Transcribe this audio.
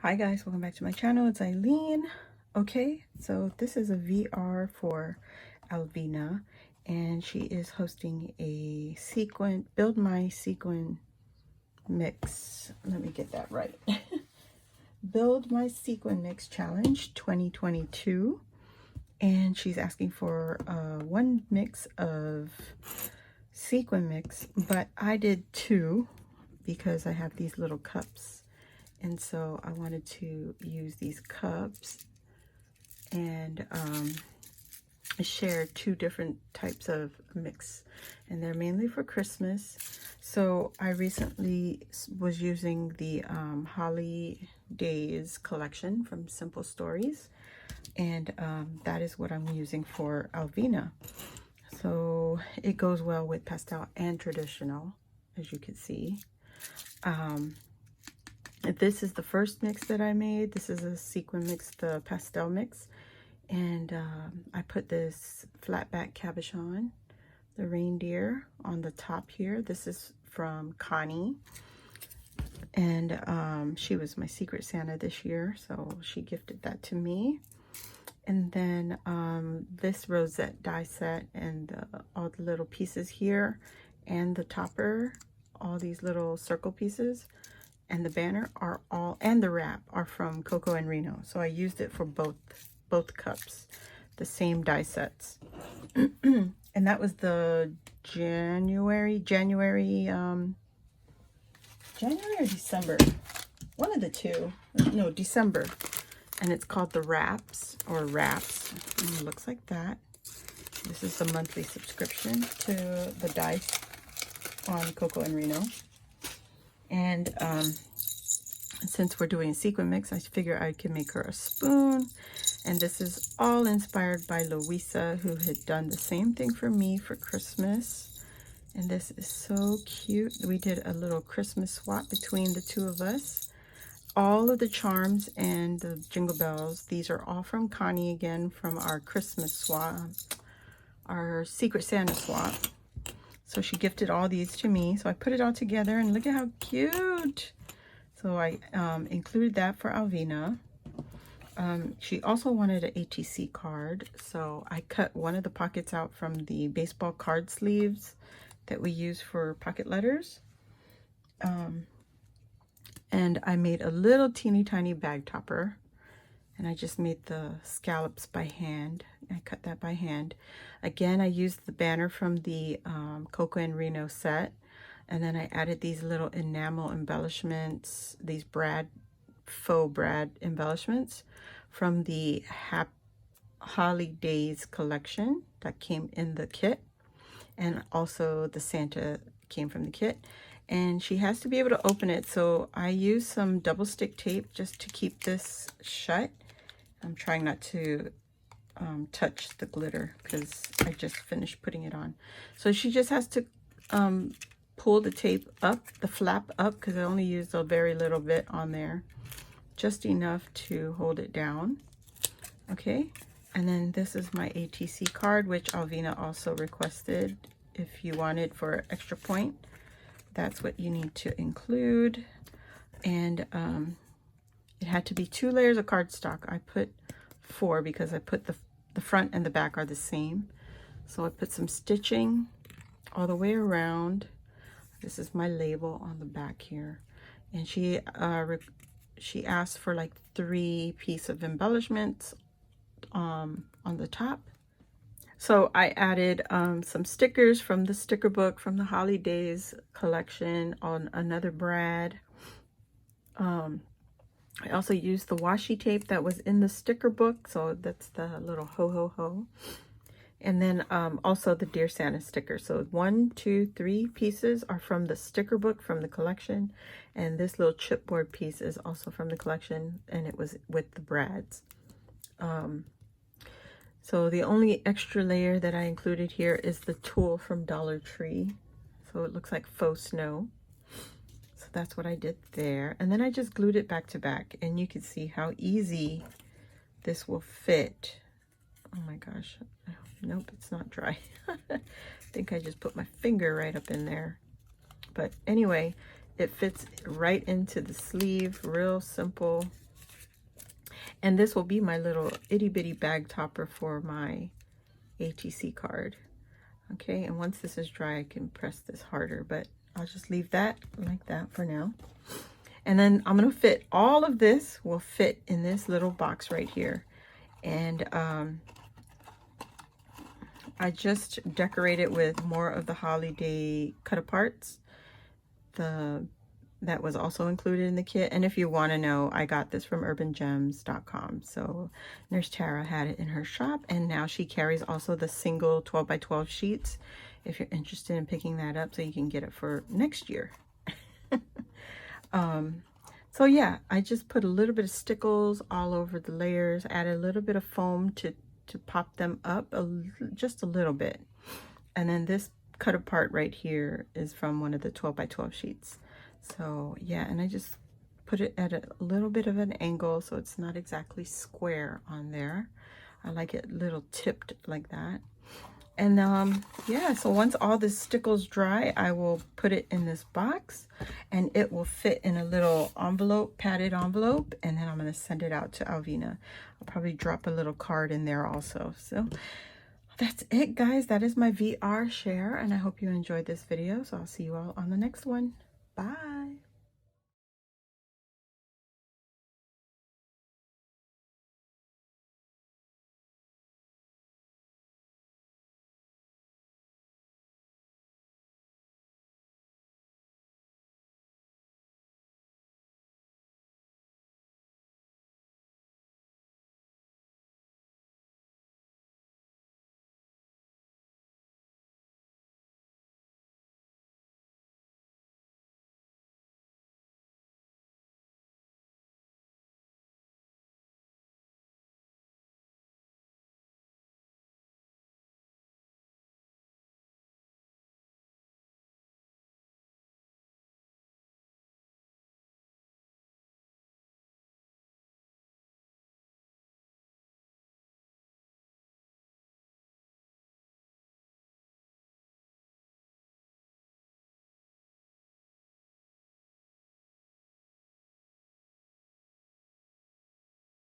Hi guys, welcome back to my channel. It's Eileen. Okay, so this is a VR for Alvina, and she is hosting a sequin, build my sequin mix. Let me get that right. Build my sequin mix challenge 2022, and she's asking for one mix of sequin mix, but I did two because I have these little cups. And so I wanted to use these cups and share two different types of mix. And they're mainly for Christmas. So I recently was using the Holidays collection from Simple Stories. And that is what I'm using for Alvina. So it goes well with pastel and traditional, as you can see. This is the first mix that I made. This is a sequin mix, the pastel mix. And I put this flat back cabochon, the reindeer, on the top here. This is from Connie. And she was my Secret Santa this year, so she gifted that to me. And then this rosette die set and all the little pieces here and the topper, all these little circle pieces. And the banner are all, and the wrap are from Coco and Reno. So I used it for both cups, the same die sets. And that was the January or December. One of the two. No, December. And it's called the wraps or wraps. And it looks like that. This is the monthly subscription to the dice on Coco and Reno. And since we're doing a sequin mix, I figure I can make her a spoon. And this is all inspired by Louisa, who had done the same thing for me for Christmas. And this is so cute. We did a little Christmas swap between the two of us. All of the charms and the jingle bells, these are all from Connie again, from our Christmas swap, our Secret Santa swap. So she gifted all these to me. So I put it all together and look at how cute. So I included that for Alvina. She also wanted an ATC card. So I cut one of the pockets out from the baseball card sleeves that we use for pocket letters. And I made a little teeny tiny bag topper. And I just made the scallops by hand. I cut that by hand. Again, I used the banner from the Coco and Reno set. And then I added these little enamel embellishments, these faux brad embellishments from the Holidays collection that came in the kit. And also the Santa came from the kit. And she has to be able to open it. So I used some double stick tape just to keep this shut. I'm trying not to touch the glitter because I just finished putting it on. So she just has to pull the tape up, the flap up, because I only used a very little bit on there. Just enough to hold it down. Okay, and then this is my ATC card, which Alvina also requested if you wanted for extra point. That's what you need to include. And it had to be 2 layers of cardstock. I put 4 because I put the front and the back are the same. So I put some stitching all the way around. This is my label on the back here. And she asked for like 3 pieces of embellishments on the top. So I added some stickers from the sticker book from the Holidays collection on another brad. I also used the washi tape that was in the sticker book. So that's the little ho ho ho. And then also the Dear Santa sticker. So 1, 2, 3 pieces are from the sticker book from the collection. And this little chipboard piece is also from the collection. And it was with the brads. So the only extra layer that I included here is the tulle from Dollar Tree. So it looks like faux snow. So that's what I did there. And then I just glued it back to back. And you can see how easy this will fit. Oh my gosh. Nope, it's not dry. I think I just put my finger right up in there. But anyway, it fits right into the sleeve. Real simple. And this will be my little itty bitty bag topper for my ATC card. Okay, and once this is dry, I can press this harder, but I'll just leave that like that for now. And then I'm gonna fit all of this will fit in this little box right here. And I just decorate it with more of the holiday cut-aparts. That was also included in the kit. And if you want to know, I got this from urbangems.com. So Nurse Tara had it in her shop, and now she carries also the single 12 by 12 sheets if you're interested in picking that up, so you can get it for next year. So yeah, I just put a little bit of stickles all over the layers, added a little bit of foam to pop them up just a little bit. And then this cut apart right here is from one of the 12 by 12 sheets. So yeah, and I just put it at a little bit of an angle so it's not exactly square on there. I like it a little tipped like that. And yeah, so once all the stickles dry, I will put it in this box, and it will fit in a little envelope, padded envelope, and then I'm going to send it out to Alvina. I'll probably drop a little card in there also. So that's it, guys. That is my VR share, and I hope you enjoyed this video. So I'll see you all on the next one. Bye.